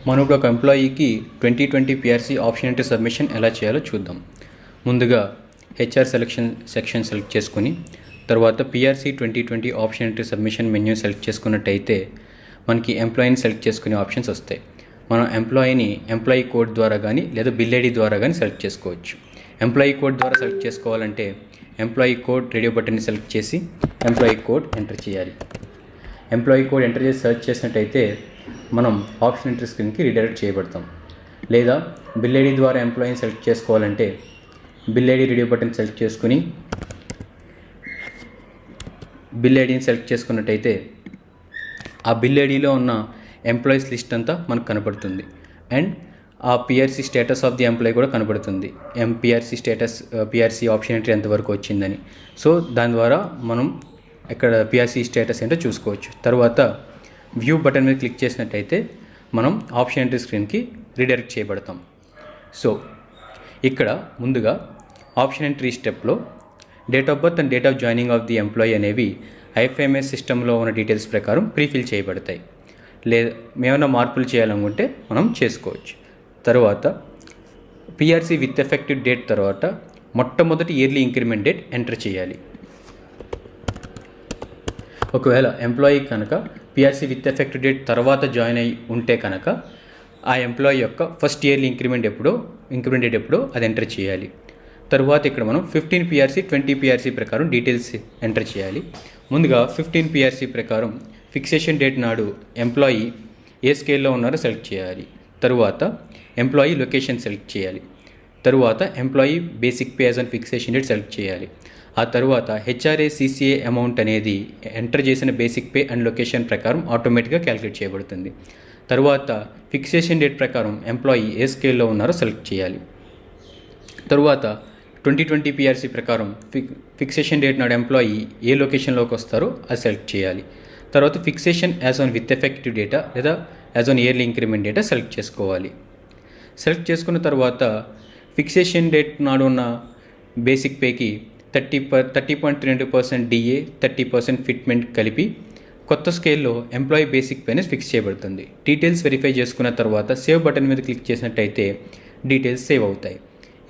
మనం ఇప్పుడు ఒక ఎంప్లాయీకి 2020 పిఆర్సీ ఆప్షన్ ఎంట్రీ సబ్మిషన్ ఎలా చేయాలో చూద్దాం. ముందుగా హెచ్ఆర్ సెక్షన్ సెలెక్ట్ చేసుకుని తర్వాత PRC 2020 option entry submission menu select చేసుకున్నట్టయితే మనకి ఎంప్లాయీని సెలెక్ట్ చేసుకునే ఆప్షన్స్ వస్తాయి. మనం ఎంప్లాయీ కోడ్ ద్వారా కానీ లేదా బిల్ ఐడి ద్వారా కానీ సెలెక్ట్ చేసుకోవచ్చు. ఎంప్లాయీ కోడ్ ద్వారా సెలెక్ట్ చేసుకోవాలంటే ఎంప్లాయీ కోడ్ రేడియో బటన్ని సెలెక్ట్ చేసి ఎంప్లాయీ కోడ్ ఎంటర్ చేయాలి. ఎంప్లాయీ కోడ్ ఎంటర్ చేసి సెర్చ్ చేసినట్టయితే మనం ఆప్షన్ ఎంట్రీ స్క్రీన్కి రీడైరెక్ట్ చేయబడతాం. లేదా బిల్ ఐడి ద్వారా ఎంప్లాయీని సెలెక్ట్ చేసుకోవాలంటే bill ID radio button select చేసుకుని బిల్ ఐడిని సెలెక్ట్ చేసుకున్నట్టయితే ఆ బిల్ ఐడిలో ఉన్న ఎంప్లాయీస్ లిస్ట్ అంతా మనకు కనపడుతుంది. అండ్ ఆ PRC status of the employee కూడా కనపడుతుంది. పిఆర్సీ ఆప్షన్ ఎంట్రీ ఎంతవరకు వచ్చిందని. సో దాని ద్వారా మనం ఇక్కడ పిఆర్సీ స్టేటస్ ఏంటో చూసుకోవచ్చు. తర్వాత వ్యూ బటన్ మీద క్లిక్ చేసినట్టయితే మనం ఆప్షన్ ఎంట్రీ స్క్రీన్కి రీడైరెక్ట్ చేయబడతాం. సో ఇక్కడ ముందుగా ఆప్షన్ ఎంట్రీ స్టెప్లో date of birth and date of joining of the employee అనేవి ఐఎఫ్ఎంఎస్ సిస్టంలో ఉన్న డీటెయిల్స్ ప్రకారం ప్రీఫిల్ చేయబడతాయి. లేదా ఏమైనా మార్పులు చేయాలనుకుంటే మనం చేసుకోవచ్చు. తర్వాత పిఆర్సీ విత్ ఎఫెక్టివ్ డేట్ తర్వాత మొట్టమొదటి ఇయర్లీ ఇంక్రిమెంట్ డేట్ ఎంటర్ చేయాలి. ఒకవేళ ఎంప్లాయీ కనుక పిఆర్సీ విత్ ఎఫెక్టివ్ డేట్ తర్వాత జాయిన్ అయి ఉంటే కనుక ఆ ఎంప్లాయీ యొక్క ఫస్ట్ ఇయర్లీ ఇంక్రిమెంట్ డేట్ ఎప్పుడో అది ఎంటర్ చేయాలి. తర్వాత ఇక్కడ మనం 15 పిఆర్సీ 20 పిఆర్సీ ప్రకారం డీటెయిల్స్ ఎంటర్ చేయాలి. ముందుగా 15 పిఆర్సీ ప్రకారం ఫిక్సేషన్ డేట్ నాడు ఎంప్లాయీ ఏ స్కేల్లో ఉన్నారో సెలెక్ట్ చేయాలి. తరువాత ఎంప్లాయీ లొకేషన్ సెలెక్ట్ చేయాలి. తరువాత employee basic pay as on fixation date select చేయాలి. ఆ తర్వాత హెచ్ఆర్ఏ సిసిఏ అమౌంట్ అనేది ఎంటర్ చేసిన బేసిక్ పే అండ్ లొకేషన్ ప్రకారం ఆటోమేటిక్గా క్యాలిక్యులేట్ చేయబడుతుంది. తర్వాత ఫిక్సేషన్ డేట్ ప్రకారం ఎంప్లాయీ ఏ స్కేల్లో ఉన్నారో సెలెక్ట్ చేయాలి. తరువాత 2020 పిఆర్సీ ప్రకారం ఫిక్సేషన్ డేట్ నాడు ఎంప్లాయీ ఏ లొకేషన్లోకి వస్తారో అది సెలెక్ట్ చేయాలి. తర్వాత fixation as on with effective data లేదా as on yearly increment data select చేసుకోవాలి. సెలెక్ట్ చేసుకున్న తర్వాత ఫిక్సేషన్ డేట్ నాడు ఉన్న బేసిక్ పేకి 30.32% డిఏ 30% ఫిట్మెంట్ కలిపి కొత్త స్కేల్లో ఎంప్లాయీ బేసిక్ పేని ఫిక్స్ చేయబడుతుంది. డీటెయిల్స్ వెరిఫై చేసుకున్న తర్వాత సేవ్ బటన్ మీద క్లిక్ చేసినట్టయితే డీటెయిల్స్ సేవ్ అవుతాయి.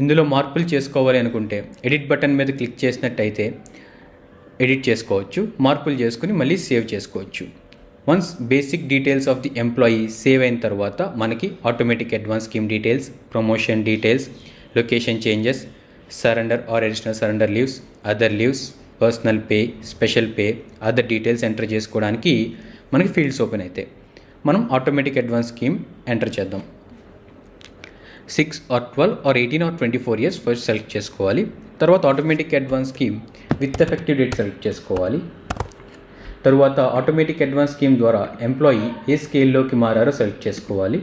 ఇందులో మార్పులు చేసుకోవాలి అనుకుంటే ఎడిట్ బటన్ మీద క్లిక్ చేసినట్టయితే ఎడిట్ చేసుకోవచ్చు. మార్పులు చేసుకుని మళ్ళీ సేవ్ చేసుకోవచ్చు. Once basic details of the employee save అయిన తర్వాత మనకి automatic advance scheme details, promotion details, location changes, surrender are additional surrender leaves, other leaves, personal pay, special pay, other details enter చేసుకోవడానికి మనకి ఫీల్డ్స్ ఓపెన్ అవుతాయి. మనం automatic advance scheme enter చేద్దాం. 6 or 12 or 18 or 24 years first select చేసుకోవాలి. తర్వాత automatic advance scheme with effective date select చేసుకోవాలి. తర్వాత automatic advance scheme ద్వారా ఎంప్లాయీ ఏ స్కేల్లోకి మారారో సెలెక్ట్ చేసుకోవాలి.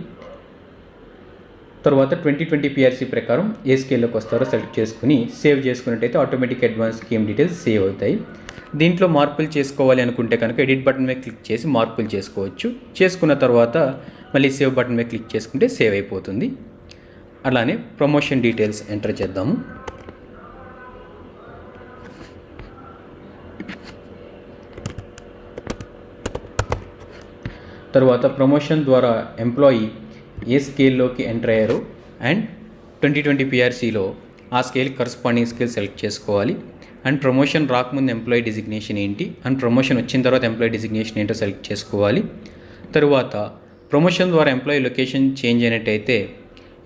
తర్వాత 2020 పిఆర్సీ ప్రకారం ఏ స్కేల్లోకి వస్తారో సెలెక్ట్ చేసుకుని సేవ్ చేసుకున్నట్టయితే automatic advance scheme details save అవుతాయి. దీంట్లో మార్పులు చేసుకోవాలి అనుకుంటే కనుక ఎడిట్ బటన్ మీద క్లిక్ చేసి మార్పులు చేసుకోవచ్చు. చేసుకున్న తర్వాత మళ్ళీ సేవ్ బటన్ మీద క్లిక్ చేసుకుంటే సేవ్ అయిపోతుంది. అలానే ప్రమోషన్ డీటెయిల్స్ ఎంటర్ చేద్దాము. తర్వాత ప్రమోషన్ ద్వారా ఎంప్లాయీ ఏ స్కేల్లోకి ఎంటర్ అయ్యారో అండ్ 2020 పిఆర్సీలో ఆ స్కేల్ కరస్పాండింగ్ స్కేల్ సెలెక్ట్ చేసుకోవాలి. అండ్ ప్రమోషన్ రాకముందు ఎంప్లాయీ డిజిగ్నేషన్ ఏంటి అండ్ ప్రమోషన్ వచ్చిన తర్వాత ఎంప్లాయీ డిజిగ్నేషన్ ఏంటో సెలెక్ట్ చేసుకోవాలి. తరువాత ప్రమోషన్ ద్వారా ఎంప్లాయీ లొకేషన్ చేంజ్ అయినట్టయితే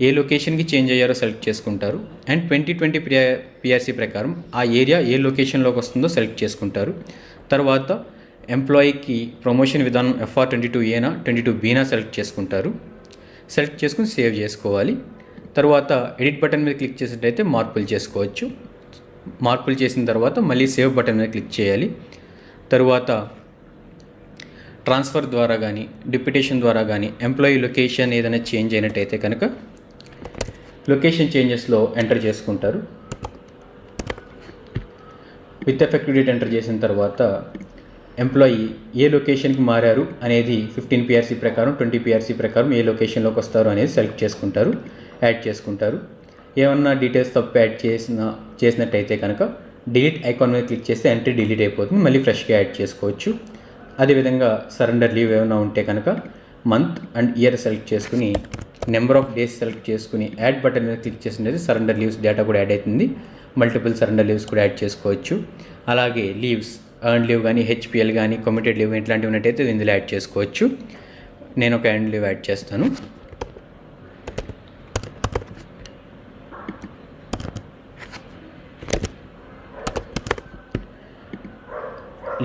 ఏ లొకేషన్కి చేంజ్ అయ్యారో సెలెక్ట్ చేసుకుంటారు. అండ్ 2020 పిఆర్సీ ప్రకారం ఆ ఏరియా ఏ లొకేషన్లోకి వస్తుందో సెలెక్ట్ చేసుకుంటారు. తర్వాత ఎంప్లాయీకి ప్రమోషన్ విధానం FR22A 22B సెలెక్ట్ చేసుకుంటారు. సెలెక్ట్ చేసుకుని సేవ్ చేసుకోవాలి. తర్వాత ఎడిట్ బటన్ మీద క్లిక్ చేసినట్టయితే మార్పులు చేసుకోవచ్చు. మార్పులు చేసిన తర్వాత మళ్ళీ సేవ్ బటన్ మీద క్లిక్ చేయాలి. తరువాత ట్రాన్స్ఫర్ ద్వారా కానీ డిప్యుటేషన్ ద్వారా కానీ ఎంప్లాయీ లొకేషన్ ఏదైనా చేంజ్ అయినట్టయితే కనుక లొకేషన్ చేంజెస్లో ఎంటర్ చేసుకుంటారు. విత్ ఎఫెక్టివ్ డేట్ ఎంటర్ చేసిన తర్వాత ఎంప్లాయీ ఏ లొకేషన్కి మారారు అనేది 15 పిఆర్సీ ప్రకారం 20 పిఆర్సీ ప్రకారం ఏ లొకేషన్లోకి వస్తారు అనేది సెలెక్ట్ చేసుకుంటారు, యాడ్ చేసుకుంటారు. ఏమన్నా డీటెయిల్స్ తప్పు యాడ్ చేసినట్టయితే కనుక డిలీట్ ఐకాన్ మీద క్లిక్ చేస్తే ఎంట్రీ డిలీట్ అయిపోతుంది. మళ్ళీ ఫ్రెష్గా యాడ్ చేసుకోవచ్చు. అదేవిధంగా సరెండర్ లీవ్ ఏమైనా ఉంటే కనుక మంత్ అండ్ ఇయర్ సెలెక్ట్ చేసుకుని నెంబర్ ఆఫ్ డేస్ సెలెక్ట్ చేసుకుని యాడ్ బటన్ మీద క్లిక్ చేసినది సరెండర్ లీవ్స్ డేటా కూడా యాడ్ అవుతుంది. మల్టిపుల్ సరెండర్ లీవ్స్ కూడా యాడ్ చేసుకోవచ్చు. అలాగే లీవ్స్ ఎర్న్ లీవ్ కానీ హెచ్పిఎల్ కానీ కమిటెడ్ లీవ్ ఇట్లాంటివి ఉన్నట్టయితే ఇందులో యాడ్ చేసుకోవచ్చు. నేను ఒక ఎర్న్ లీవ్ యాడ్ చేస్తాను.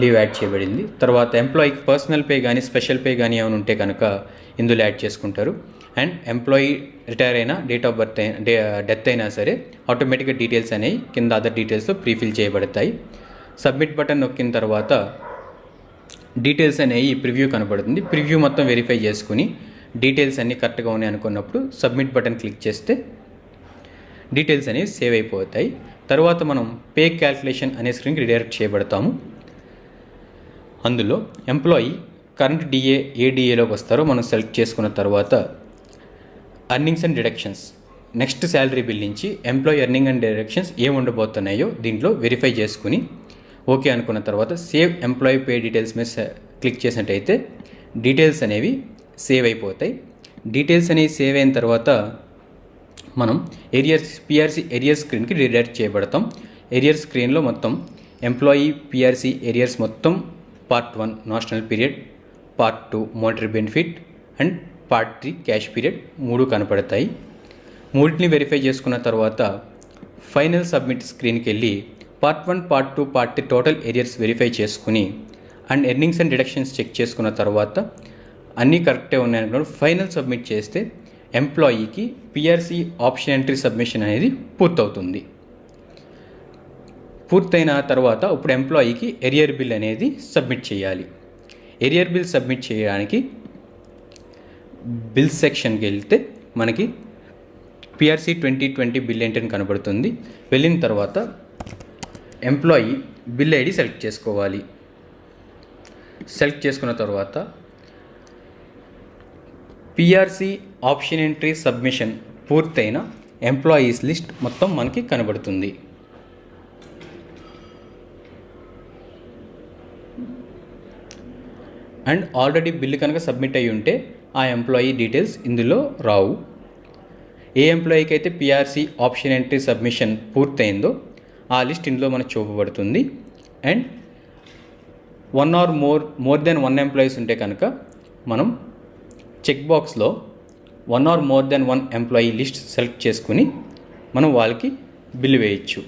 లీవ్ యాడ్ చేయబడింది. తర్వాత ఎంప్లాయీకి పర్సనల్ పే కానీ స్పెషల్ పే కానీ ఏమైనా ఉంటే కనుక ఇందులో యాడ్ చేసుకుంటారు. అండ్ ఎంప్లాయీ రిటైర్ అయినా డేట్ ఆఫ్ బర్త్ డెత్ అయినా సరే ఆటోమేటిక్గా డీటెయిల్స్ అనేవి కింద అదర్ డీటెయిల్స్లో ప్రీఫిల్ చేయబడతాయి. సబ్మిట్ బటన్ నొక్కిన తర్వాత డీటెయిల్స్ అనేవి ప్రివ్యూ కనబడుతుంది. ప్రివ్యూ మొత్తం వెరిఫై చేసుకుని డీటెయిల్స్ అన్నీ కరెక్ట్గా ఉన్నాయి అనుకున్నప్పుడు సబ్మిట్ బటన్ క్లిక్ చేస్తే డీటెయిల్స్ అనేవి సేవ్ అయిపోతాయి. తర్వాత మనం పే క్యాల్కులేషన్ అనే స్క్రీన్కి రిడైరెక్ట్ చేయబడతాము. అందులో ఎంప్లాయీ కరెంట్ డిఏ ఏ డిఏలోకి వస్తారో మనం సెలెక్ట్ చేసుకున్న తర్వాత earnings and deductions next salary bill నుంచి ఎంప్లాయీ ఎర్నింగ్ అండ్ డిడక్షన్స్ ఏమి ఉండబోతున్నాయో దీంట్లో వెరిఫై చేసుకుని ఓకే అనుకున్న తర్వాత సేవ్ ఎంప్లాయీ పే డీటెయిల్స్ మీద క్లిక్ చేసినట్టయితే డీటెయిల్స్ అనేవి సేవ్ అయిపోతాయి. డీటెయిల్స్ అనేవి సేవ్ అయిన తర్వాత మనం పిఆర్సీ ఏరియర్ స్క్రీన్కి రిడైరెక్ట్ చేయబడతాం. ఏరియర్ స్క్రీన్లో మొత్తం ఎంప్లాయీ పిఆర్సీ ఏరియర్స్ మొత్తం part 1 national period, part 2 monetary benefit and part 3 cash period 3 కనపడతాయి. మూడింటిని వెరిఫై చేసుకున్న తర్వాత ఫైనల్ సబ్మిట్ స్క్రీన్కి వెళ్ళి part 1, part 2, part 3 total arrears verify చేసుకుని and earnings and deductions check చేసుకున్న తర్వాత అన్నీ కరెక్టే ఉన్నాయనుకున్నప్పుడు ఫైనల్ సబ్మిట్ చేస్తే ఎంప్లాయీకి పిఆర్సీ ఆప్షన్ ఎంట్రీ సబ్మిషన్ అనేది పూర్తవుతుంది. పూర్తయిన తర్వాత ఇప్పుడు ఎంప్లాయీకి ఎరియర్ బిల్ అనేది సబ్మిట్ చేయాలి. ఎరియర్ బిల్ సబ్మిట్ చేయడానికి బిల్ సెక్షన్కి వెళ్తే మనకి పిఆర్సీ 2020 బిల్ ఎంట్రీ కనబడుతుంది. వెళ్ళిన తర్వాత ఎంప్లాయీ బిల్ ఐడి సెలెక్ట్ చేసుకోవాలి. సెలెక్ట్ చేసుకున్న తర్వాత పిఆర్సీ ఆప్షన్ ఎంట్రీ సబ్మిషన్ పూర్తయిన ఎంప్లాయీస్ లిస్ట్ మొత్తం మనకి కనబడుతుంది. అండ్ ఆల్రెడీ బిల్లు కనుక సబ్మిట్ అయ్యి ఉంటే ఆ ఎంప్లాయీ డీటెయిల్స్ ఇందులో రావు. ఏ ఎంప్లాయీకి అయితే పిఆర్సీ ఆప్షన్ ఎంట్రీ సబ్మిషన్ పూర్తయిందో ఆ లిస్ట్ ఇందులో మనకు చూపబడుతుంది. And 1 or more than 1 employees ఉంటే కనుక మనం చెక్ బాక్స్లో 1 or more than 1 employee list select చేసుకుని మనం వాళ్ళకి బిల్లు వేయచ్చు.